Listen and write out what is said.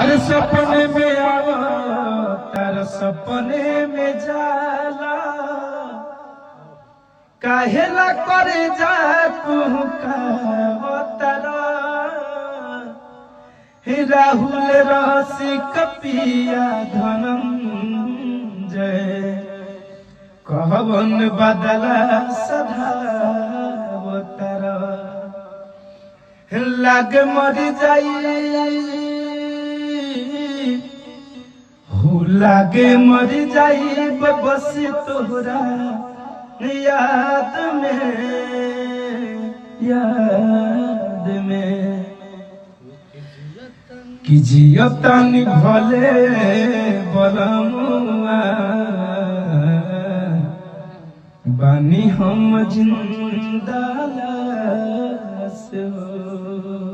हर सपने में आवा तार सपने में जाला काहेला करे जा तू कावतरा हे राहुल रसिक पिया धनंजय कहवन बदला सधावतरा लाग मर जाई हो लागे मर जाई बस तोहरा याद में कि जियतन भले बलमुआ बानी हम जिंदा लाश हो।